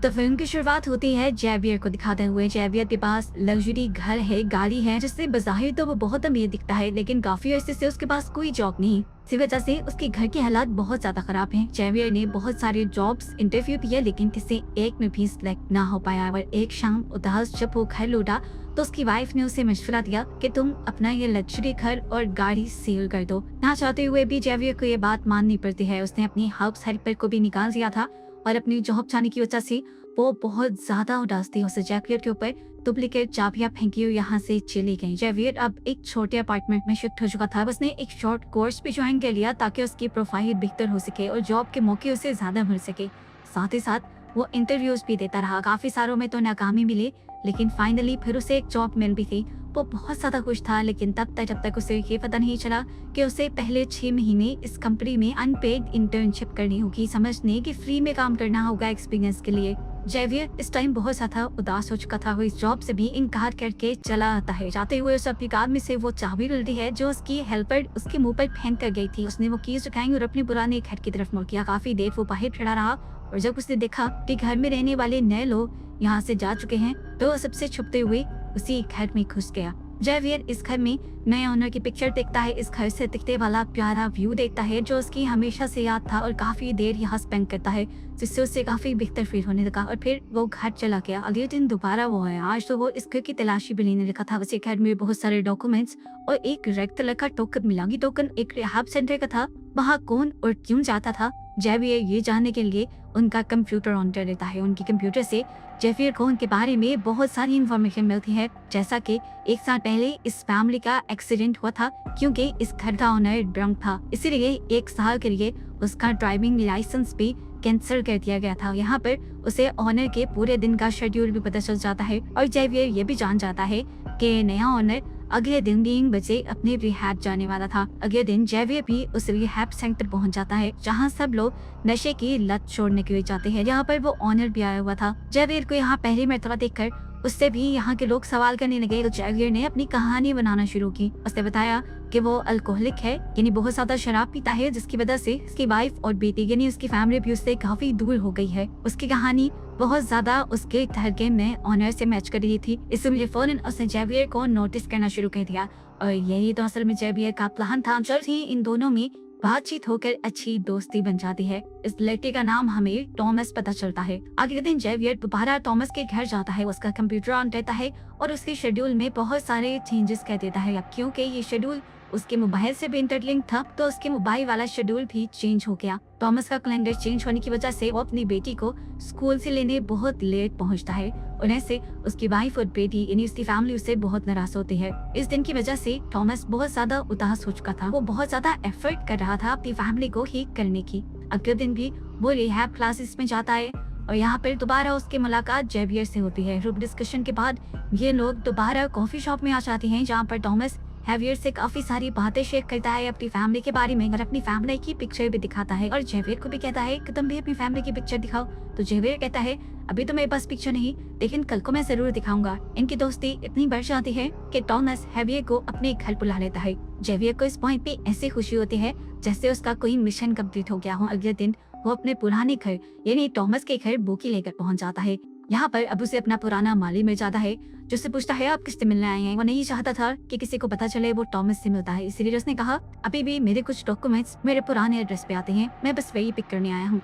तो फिल्म की शुरुआत होती है जेवियर को दिखाते हुए। जेवियर के पास लग्जरी घर है, गाड़ी है, जिससे बज़ाहिर तो वो बहुत अमीर दिखता है, लेकिन काफी अरसे से उसके पास कोई जॉब नहीं। इसी वजह से उसके घर के हालात बहुत ज्यादा खराब हैं। जेवियर ने बहुत सारे जॉब्स इंटरव्यू दिए, लेकिन किसी एक में भी सिलेक्ट ना हो पाया। और एक शाम उदास जब वो घर लौटा तो उसकी वाइफ ने उसे मशवरा दिया कि तुम अपना ये लग्जरी घर और गाड़ी सेल कर दो। ना चाहते हुए भी जेवियर को ये बात माननी पड़ती है। उसने अपनी हाउस हेल्पर को भी निकाल दिया था और अपनी जॉब जाने की वजह से वो बहुत ज्यादा उदास थी। उसे जेवियर के ऊपर डुप्लीकेट चाबियां फेंकी और यहाँ से चली गई। जेवियर अब एक छोटे अपार्टमेंट में शिफ्ट हो चुका था। उसने एक शॉर्ट कोर्स भी ज्वाइन कर लिया ताकि उसकी प्रोफाइल बेहतर हो सके और जॉब के मौके उसे ज्यादा मिल सके। साथ ही साथ वो इंटरव्यूज भी देता रहा। काफी सारों में तो नाकामी मिली, लेकिन फाइनली फिर उसे एक जॉब मिल भी गई। वो बहुत ज्यादा खुश था, लेकिन तब तक जब तक उसे ये पता नहीं चला कि उसे पहले 6 महीने इस कंपनी में अनपेड इंटर्नशिप करनी होगी, समझने कि फ्री में काम करना होगा एक्सपीरियंस के लिए। जेवियर इस टाइम बहुत ज्यादा उदास हो चुका था। वो इस जॉब से भी इनकार करके चला आता है। जाते हुए उसे अपनी कार में से वो चाबी मिलती है जो उसकी हेल्पर उसके मुंह पर फेंक कर गई थी। उसने वो कीज उठाई और अपने पुराने घर की तरफ मुड़ किया। काफी देर वो बाहर खड़ा रहा और जब उसने देखा कि घर में रहने वाले नए लोग यहाँ से जा चुके हैं तो वो सबसे छुपते हुए उसी घर में घुस गया। जेवियर इस घर में नए ओनर की पिक्चर देखता है। इस घर से दिखने वाला प्यारा व्यू देखता है जो उसकी हमेशा से याद था और काफी देर यहाँ स्पेंड करता है, जिससे उसे काफी बेहतर फील होने लगा। और फिर वो घर चला गया। अगले दिन दोबारा वो है। आज तो वो इस घर की तलाशी भी लेने लगा था। उसे घर में बहुत सारे डॉक्यूमेंट्स और एक रेड कलर का टोकन मिला। ये टोकन एक रिहाब सेंटर का था। वहाँ कौन और क्यों जाता था, जेवियर ये जानने के लिए उनका कंप्यूटर ऑन कर लेता है। उनके कंप्यूटर से जेवियर को उनके बारे में बहुत सारी इंफॉर्मेशन मिलती है, जैसा कि एक साल पहले इस फैमिली का एक्सीडेंट हुआ था क्योंकि इस घर का ओनर ड्रंक था, इसीलिए एक साल के लिए उसका ड्राइविंग लाइसेंस भी कैंसिल कर दिया गया था। यहाँ पर उसे ओनर के पूरे दिन का शेड्यूल भी पता चल जाता है और जेवियर ये भी जान जाता है कि नया ओनर अगले दिन 3 बजे अपने रिहैब जाने वाला था। अगले दिन जेवियर भी उस रिहैब सेंटर पहुंच जाता है जहां सब लोग नशे की लत छोड़ने के लिए जाते हैं। यहाँ पर वो ओनर भी आया हुआ था। जेवियर को यहाँ पहली मर्तबा देखकर उससे भी यहाँ के लोग सवाल करने लगे तो जेवियर ने अपनी कहानी बनाना शुरू की। उसने बताया कि वो अल्कोहलिक है, यानी बहुत ज्यादा शराब पीता है, जिसकी वजह से उसकी वाइफ और बेटी यानी उसकी फैमिली भी उससे काफी दूर हो गई है। उसकी कहानी बहुत ज्यादा उसके तहलके में ऑनर से मैच कर रही थी, इसलिए फौरन उसने जेवियर को नोटिस करना शुरू कर दिया। और यही तो असल में जेवियर का प्लान था। जल्द ही इन दोनों में बातचीत होकर अच्छी दोस्ती बन जाती है। इस लड़के का नाम हमें टॉमस पता चलता है। अगले दिन जेवियर दोबारा टॉमस के घर जाता है। उसका कंप्यूटर ऑन रहता है और उसके शेड्यूल में बहुत सारे चेंजेस कर देता है। अब क्योंकि ये शेड्यूल उसके मोबाइल से भी इंटरलिंक था तो उसके मोबाइल वाला शेड्यूल भी चेंज हो गया। टॉमस का कैलेंडर चेंज होने की वजह से वो अपनी बेटी को स्कूल से लेने बहुत लेट पहुंचता है और ऐसे उसकी वाइफ और बेटी यानी उसकी फैमिली उससे बहुत नाराज होती है। इस दिन की वजह से टॉमस बहुत ज्यादा उदास हो चुका था। वो बहुत ज्यादा एफर्ट कर रहा था अपनी फैमिली को ठीक करने की। अगले दिन भी वो रिहैब क्लासेस में जाता है और यहाँ पर दोबारा उसकी मुलाकात जेवियर से होती है। ग्रुप डिस्कशन के बाद ये लोग दोबारा कॉफी शॉप में आ जाते हैं जहाँ पर टॉमस जेवियर से काफी सारी बातें शेयर करता है अपनी फैमिली के बारे में और अपनी फैमिली की पिक्चर भी दिखाता है और जेवियर को भी कहता है कि तुम भी अपनी फैमिली की पिक्चर दिखाओ। तो जेवियर कहता है अभी तो मेरे पास पिक्चर नहीं, लेकिन कल को मैं जरूर दिखाऊंगा। इनकी दोस्ती इतनी बढ़ जाती है कि टॉमस जेवियर को अपने घर बुला लेता है। जेवियर को इस पॉइंट पे ऐसी खुशी होती है जैसे उसका कोई मिशन कंप्लीट हो गया हो। अगले दिन वो अपने पुराने घर यानी टॉमस के घर बुकी लेकर पहुंच जाता है। यहाँ पर अब उसे अपना पुराना माली मिल जाता है जो उससे पूछता है आप किससे मिलने आए हैं। वो नहीं चाहता था कि किसी को पता चले वो टॉमस से मिलता है, इसीलिए उसने कहा अभी भी मेरे कुछ डॉक्यूमेंट्स मेरे पुराने एड्रेस पे आते हैं, मैं बस वही पिक करने आया हूँ।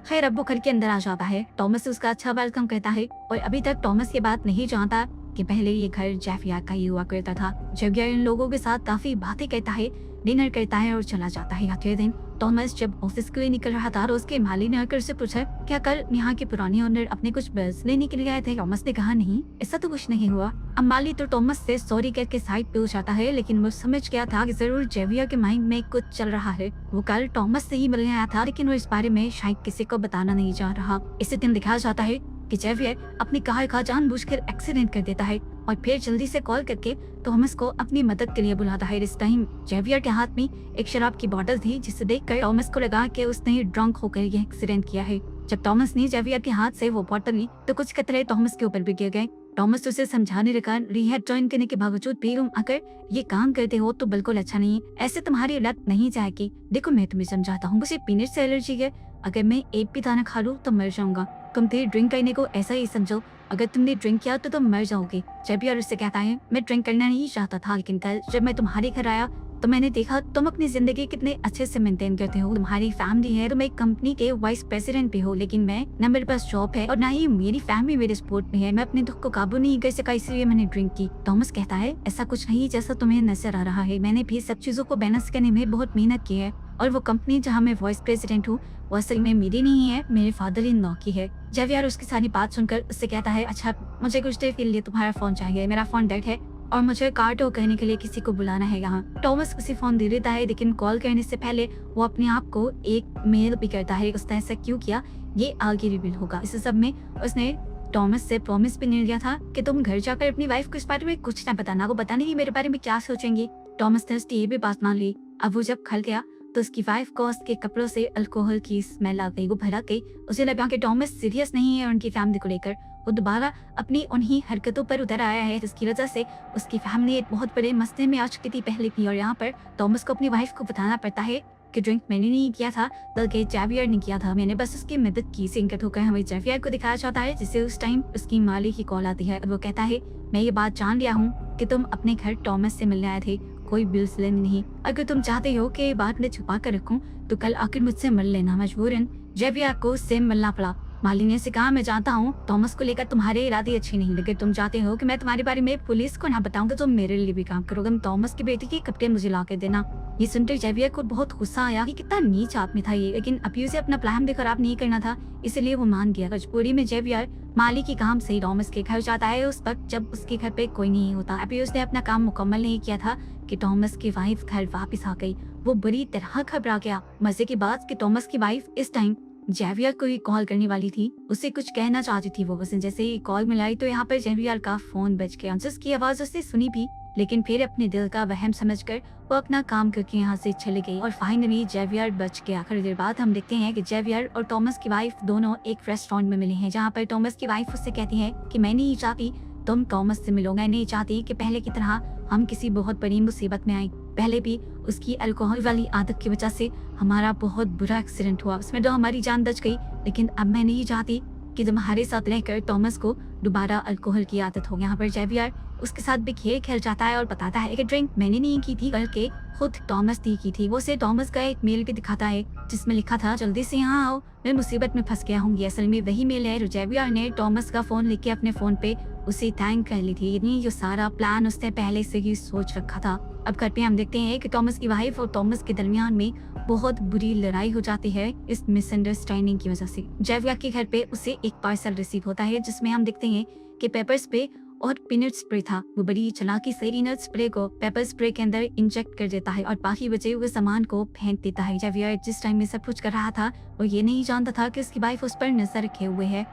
खैर अब वो घर के अंदर आ जाता है। टॉमस उसका अच्छा वेलकम कहता है और अभी तक टॉमस ये बात नहीं जानता कि पहले ये घर जेवियर का ही हुआ करता था। जेवियर इन लोगों के साथ काफी बातें करता है, डिनर करता है और चला जाता है। अगले दिन टॉमस जब ऑफिस के लिए निकल रहा था तो उसके माली ने आकर उससे पूछा क्या कल यहाँ के पुराने ओनर अपने कुछ बिल्स लेने के लिए आए थे। टॉमस ने कहा नहीं, ऐसा तो कुछ नहीं हुआ। अब माली तो टॉमस से सॉरी करके साइड पे हो जाता है, लेकिन वो समझ गया था कि जरूर जेवियर के माइंड में कुछ चल रहा है। वो कल टॉमस से ही मिलने आया था, लेकिन वो इस बारे में शायद किसी को बताना नहीं चाह रहा। इसी दिन दिखाया जाता है कि जेवियर अपनी कार का जानबूझकर एक्सीडेंट कर देता है और फिर जल्दी से कॉल करके टॉमस को अपनी मदद के लिए बुलाता है। इस टाइम जेवियर के हाथ में एक शराब की बोतल थी जिसे देखकर टॉमस को लगा कि उसने ड्रंक होकर यह एक्सीडेंट किया है। जब टॉमस ने जेवियर के हाथ से वो बोतल ली तो कुछ कतरे टॉमस के ऊपर भी गिर गए। टॉमस उसे समझाने लगा रिहैब ज्वाइन करने के बावजूद भी तुम अगर ये काम करते हो तो बिल्कुल अच्छा नहीं, ऐसे तुम्हारी लत नहीं जाएगी। देखो मैं तुम्हें समझाता हूँ, मुझे पीनट से एलर्जी है, अगर मैं एक भी दाना खा लूँ तो मर जाऊंगा। तुम तेरे ड्रिंक करने को ऐसा ही समझो, अगर तुमने ड्रिंक किया तो तुम मर जाओगे। जेवियर उससे कहता है मैं ड्रिंक करना नहीं चाहता था, लेकिन कल जब मैं तुम्हारे घर आया तो मैंने देखा तुम अपनी जिंदगी कितने अच्छे से मेंटेन करते हो। तुम्हारी फैमिली है, तुम एक कंपनी के वाइस प्रेसिडेंट भी हो, लेकिन मैं ना मेरे पास जॉब है और ना ही मेरी फैमिली मेरे सपोर्ट में है। मैं अपने दुख को काबू नहीं कर सका, इसलिए मैंने ड्रिंक की। थॉमस कहता है ऐसा कुछ नहीं जैसा तुम्हें नजर आ रहा है, मैंने भी सब चीजों को बैलेंस करने में बहुत मेहनत की है और वो कंपनी जहाँ मैं वाइस प्रेसिडेंट हूँ वो असल में मेरी नहीं है, मेरे फादर इन लॉ की है। जेवियर उसकी सारी बात सुनकर उससे कहता है अच्छा मुझे कुछ देर के लिए तुम्हारा फोन चाहिए, मेरा फोन डेड है और मुझे कार्ड करने के लिए किसी को बुलाना है यहाँ। थॉमस उसे फोन दे देता है, लेकिन कॉल करने से पहले वो अपने आप को एक मेल भी करता है। उसने ऐसा क्यों किया ये आगे रिवील होगा। इस सब में उसने थॉमस से प्रॉमिस भी नहीं लिया था कि तुम घर जाकर अपनी वाइफ को इस बारे में कुछ ना बताना, वो बताने की मेरे बारे में क्या सोचेंगी। थॉमस ने उसकी ये भी बात मान ली। अब वो जब घर गया तो उसकी वाइफ को उसके कपड़ों से अल्कोहल की स्मेल आ गई, वो भड़क गई। उसे लगा कि थॉमस सीरियस नहीं है उनकी फैमिली को लेकर। वो दोबारा अपनी उन्हीं हरकतों पर उतर आया है जिसकी वजह से उसकी फैमिली एक बहुत बड़े मसले में आ चुकी थी पहले भी। और यहाँ पर थॉमस को अपनी वाइफ को बताना पड़ता है कि ड्रिंक मैंने नहीं किया था बल्कि जेवियर ने किया था, मैंने बस उसकी मदद की। सिंकत होकर हमें जेवियर को दिखाया जाता है जिसे उस टाइम उसकी माली की कॉल आती है और वो कहता है मैं ये बात जान लिया हूँ कि तुम अपने घर थॉमस से मिलने आए थे, कोई बिल्स लेने नहीं। अगर तुम चाहते हो कि ये बात मैं छुपा कर रखूं तो कल आखिर मुझसे मिल लेना। मजबूरन जेवियर को उससे मिलना पड़ा। माली ने से कहा मैं जानता हूँ थॉमस को लेकर तुम्हारे इरादे अच्छे नहीं, लेकिन तुम चाहते हो कि मैं तुम्हारे बारे में पुलिस को ना बताऊं तो तुम मेरे लिए भी काम करोगे। थॉमस की बेटी की कपड़े मुझे ला के देना। ये सुनकर जेवियर को बहुत गुस्सा आया कि कितना नीच आदमी था ये, लेकिन अब उसे अपना प्लान भी खराब नहीं करना था, इसलिए वो मान गया। मजबूरी में जेवियर माली की काम से थॉमस के घर जाता है उस वक्त जब उसके घर पे कोई नहीं होता। अभी उसने अपना काम मुकम्मल नहीं किया था कि थॉमस की वाइफ घर वापस आ गई। वो बुरी तरह घबरा गया। मजे की बात कि थॉमस की वाइफ इस टाइम जेवियर को ही कॉल करने वाली थी, उसे कुछ कहना चाहती थी वो। उसने जैसे ही कॉल मिलाई तो यहाँ पर जेवियर का फोन बज गया। जिसकी आवाज उसने सुनी भी, लेकिन फिर अपने दिल का वहम समझकर वो अपना काम करके यहाँ से चले गई और फाइनली जेवियर बच गया। थोड़ी देर बाद हम देखते हैं कि जेवियर और थॉमस की वाइफ दोनों एक रेस्टोरेंट में मिले हैं, जहाँ पर थॉमस की वाइफ उससे कहती है कि मैं नहीं चाहती तुम थॉमस से मिलो, मैं नहीं चाहती कि पहले की तरह हम किसी बहुत बड़ी मुसीबत में आए। पहले भी उसकी अल्कोहल वाली आदत की वजह से हमारा बहुत बुरा एक्सीडेंट हुआ, उसमें तो हमारी जान बच गई, लेकिन अब मैं नहीं चाहती कि तुम्हारे साथ रहकर थॉमस को दोबारा अल्कोहल की आदत हो। यहाँ पर जेवियर उसके साथ भी खेल खेल जाता है और बताता है कि ड्रिंक मैंने नहीं की थी बल्कि खुद थॉमस ने की थी। वो उसे थॉमस का एक मेल भी दिखाता है जिसमें लिखा था जल्दी से यहाँ आओ, मैं मुसीबत में फंस गया हूँ। ये असल में वही मेल है जो जेवियर ने थॉमस का फोन लेके अपने फोन पे उसे थैंक कर ली थी। यानी जो सारा प्लान उसने पहले से ही सोच रखा था। अब घर पे हम देखते हैं कि थॉमस की वाइफ और थॉमस के दरमियान में बहुत बुरी लड़ाई हो जाती है इस मिसअंडरस्टैंडिंग की वजह से। जेवियर के घर पे उसे एक पार्सल रिसीव होता है जिसमें हम देखते हैं कि पेपर स्प्रे और पीनट स्प्रे था। वो बड़ी चालाकी से पीनट स्प्रे को पेपर स्प्रे के अंदर इंजेक्ट कर देता है और बाकी बचे हुए सामान को फेंक देता है। जेवियर जिस टाइम में सब कुछ कर रहा था वो ये नहीं जानता था कि उसकी वाइफ उस पर नजर रखे हुए है।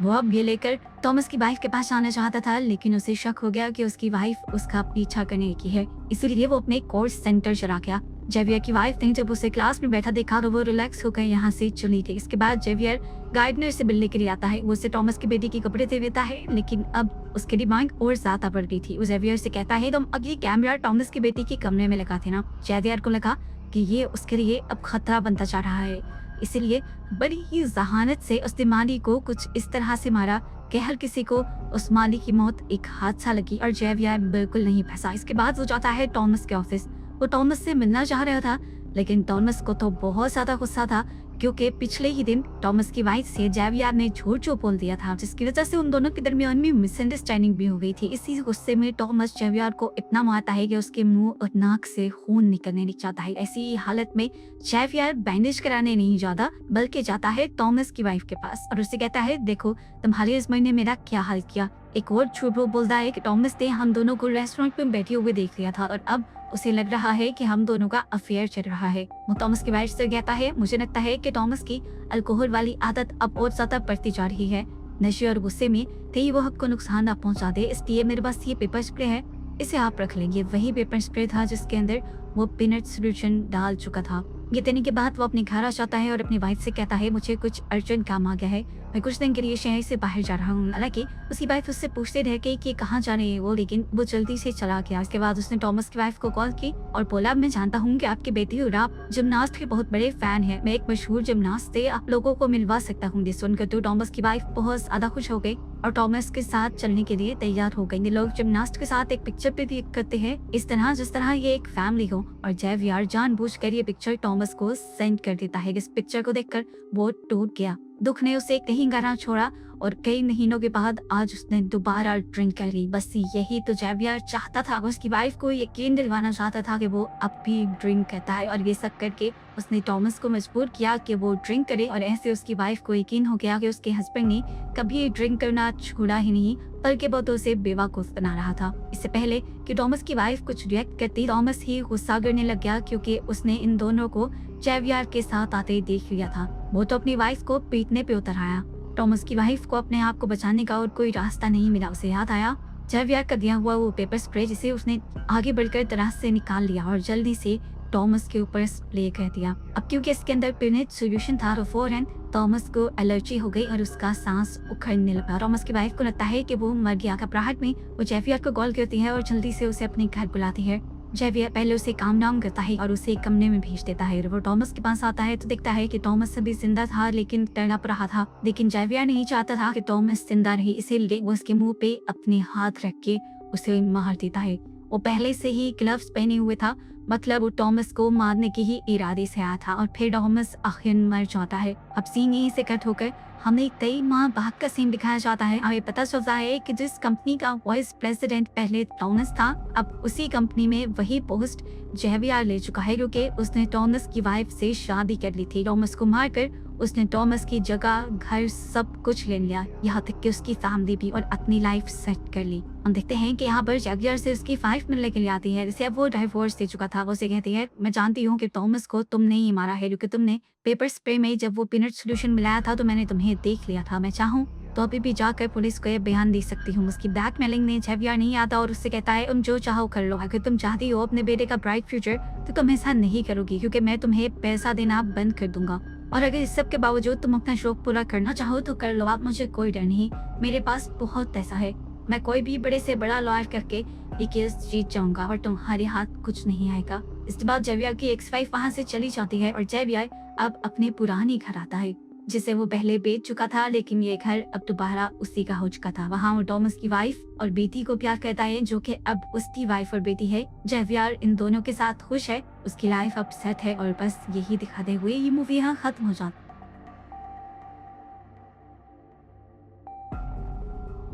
वो अब ये लेकर थॉमस की वाइफ के पास आना चाहता था, लेकिन उसे शक हो गया कि उसकी वाइफ उसका पीछा करने की है, इसीलिए वो अपने कोर्स सेंटर चला गया। जेवियर की वाइफ ने जब उसे क्लास में बैठा देखा तो वो रिलैक्स होकर यहाँ से चली गई। इसके बाद जेवियर गार्डनर से मिलने के लिए आता है। वो उसे थॉमस की बेटी के कपड़े दे देता है, लेकिन अब उसकी डिमांड और ज्यादा बढ़ गई थी। वो जेवियर से कहता है तुम अगली कैमरा थॉमस की बेटी के कमरे में लगा देना। जेवियर को लगा कि ये उसके लिए अब खतरा बनता जा रहा है, इसीलिए बड़ी ही जहानत से उसने माली को कुछ इस तरह से मारा कि हर किसी को उस माली की मौत एक हादसा लगी और जेवियर बिल्कुल नहीं फंसा। इसके बाद वो जाता है थॉमस के ऑफिस। वो थॉमस से मिलना चाह रहा था, लेकिन थॉमस को तो बहुत ज्यादा गुस्सा था क्योंकि पिछले ही दिन थॉमस की वाइफ से जेवियर ने झूठ बोल दिया था, जिसकी वजह से उन दोनों के दरमियान में मिसअंडरस्टैंडिंग भी हो गई थी। इसी गुस्से में थॉमस जेवियर को इतना मारता है कि उसके मुंह और नाक से खून निकलने लग जाता है। ऐसी हालत में जेवियर बैंडेज कराने नहीं जाता बल्कि जाता है थॉमस की वाइफ के पास और उससे कहता है देखो तुम्हारे इस महीने मेरा क्या हाल किया। एक और झूठ बोलता है कि थॉमस ने हम दोनों को रेस्टोरेंट में बैठे हुए देख लिया था और अब उसे लग रहा है कि हम दोनों का अफेयर चल रहा है। वो थॉमस की वाइफ से कहता है मुझे लगता है कि थॉमस की अल्कोहल वाली आदत अब और ज्यादा बढ़ती जा रही है। नशे और गुस्से में कहीं वो हक को नुकसान ना पहुंचा दे, इसलिए मेरे पास ये पेपर स्प्रे है, इसे आप रख लेंगे। वही पेपर स्प्रे था जिसके अंदर वो पीनट सोल्यूशन डाल चुका था। ये देने के बाद वो अपने घर आ जाता है और अपनी वाइफ से कहता है, मुझे कुछ अर्जेंट काम आ गया है, मैं कुछ दिन के लिए शहर से बाहर जा रहा हूँ। हालांकि उसकी वाइफ उससे पूछते रह गई कि कहाँ जा रही है वो, लेकिन वो जल्दी से चला गया। उसके बाद उसने टॉमस की वाइफ को कॉल की और बोला, मैं जानता हूँ कि आपकी बेटी और आप जिमनास्ट के बहुत बड़े फैन है, मैं एक मशहूर जिमनास्ट से आप लोगों को मिलवा सकता हूँ। ये सुनकर तो टॉमस की वाइफ बहुत ज्यादा खुश हो गई और टॉमस के साथ चलने के लिए तैयार हो गई। ये लोग जिमनास्ट के साथ एक पिक्चर पे भी करते हैं, इस तरह जिस तरह ये एक फैमिली हो, और जेवियर जानबूझकर ये पिक्चर टॉमस को सेंड कर देता है। इस पिक्चर को देखकर वो टूट गया। दुख ने उसे कहीं गाना छोड़ा और कई महीनों के बाद आज उसने दोबारा ड्रिंक कर ली। बस यही तो जेवियर चाहता था, उसकी वाइफ को यकीन दिलवाना चाहता था कि वो अब भी ड्रिंक करता है, और ये सब करके उसने टॉमस को मजबूर किया कि वो ड्रिंक करे। और ऐसे उसकी वाइफ को यकीन हो गया कि उसके हस्बैंड ने कभी ड्रिंक करना छोड़ा ही नहीं, बल्कि वो तो उसे बेवकूफ बना रहा था। इससे पहले कि टॉमस की वाइफ कुछ रिएक्ट करती, टॉमस ही गुस्सा करने लग गया, क्योंकि उसने इन दोनों को जेवियर के साथ आते देख लिया था। वो तो अपनी वाइफ को पीटने पे उतर आया। टॉमस की वाइफ को अपने आप को बचाने का और कोई रास्ता नहीं मिला। उसे याद आया जेवियर का दिया हुआ वो पेपर स्प्रे, जिसे उसने आगे बढ़कर दराज से निकाल लिया और जल्दी से टॉमस के ऊपर स्प्रे कर दिया। अब क्योंकि इसके अंदर पिनेट सोल्यूशन था तो फौरन टॉमस को एलर्जी हो गई और उसका सांस उखड़ने लगा। टॉमस की वाइफ को लगता है कि वो मर गया। घबराहट में वो जेवियर को कॉल करती है और जल्दी से उसे अपने घर बुलाती है। जेवियर पहले उसे काम डाउन करता है और उसे एक कमरे में भेज देता है। वो टॉमस के पास आता है तो देखता है कि टॉमस अभी जिंदा था, लेकिन तड़प रहा था। लेकिन जेवियर नहीं चाहता था कि टॉमस जिंदा रहे, इसीलिए वो उसके मुंह पे अपने हाथ रख के उसे मार देता है। वो पहले से ही ग्लव्स पहने हुए था, मतलब वो टॉमस को मारने के ही इरादे से आया था। और फिर टॉमस आखिर मर जाता है। अब सीन यहीं से कट होकर हमें कई माह बाद का सीन दिखाया जाता है। हमें पता चलता है कि जिस कंपनी का वाइस प्रेसिडेंट पहले टॉमस था, अब उसी कंपनी में वही पोस्ट जेवियर ले चुका है, क्योंकि उसने टॉमस की वाइफ से शादी कर ली थी। टॉमस को मारकर उसने टॉमस की जगह, घर, सब कुछ ले लिया, यहाँ तक कि उसकी फैमिली भी, और अपनी लाइफ सेट कर ली। हम देखते हैं कि यहाँ पर जेवियर से उसकी वाइफ मिलने के लिए आती है, जिसे अब वो डाइवोर्स दे चुका था। वो उसे कहती है, मैं जानती हूँ कि टॉमस को तुमने ही मारा है, क्योंकि तुमने पेपर स्प्रे में जब वो पीनट सोल्यूशन मिलाया था तो मैंने तुम्हें देख लिया था। मैं चाहूँ तो अभी भी जाकर पुलिस को ये बयान दे सकती हूँ। उसकी ब्लैकमेलिंग में जेवियर नहीं आता और उससे कहता है, तुम जो चाहो कर लो, अगर तुम चाहती हो अपने बेटे का ब्राइट फ्यूचर तो तुम ऐसा नहीं करोगी, क्योंकि मैं तुम्हें पैसा देना बंद कर दूंगा, और अगर इस सब के बावजूद तुम अपना शौक पूरा करना चाहो तो कर लो। आप, मुझे कोई डर नहीं, मेरे पास बहुत पैसा है, मैं कोई भी बड़े से बड़ा लॉयर करके ये केस जीत जाऊंगा और तुम्हारे हाथ कुछ नहीं आएगा। इसके बाद जेवियर की एक्स वाइफ वहाँ से चली जाती है और जेवियर अब अपने पुराने घर आता है, जिसे वो पहले बेच चुका था, लेकिन ये घर अब दोबारा उसी का हो चुका था। वहाँ वो टॉमस की वाइफ और बेटी को प्यार करता है, जो कि अब उसकी वाइफ और बेटी है। जेवियर इन दोनों के साथ खुश है, उसकी लाइफ अब सेट है, और बस यही दिखाते हुए ये मूवी यहाँ खत्म हो जाती है।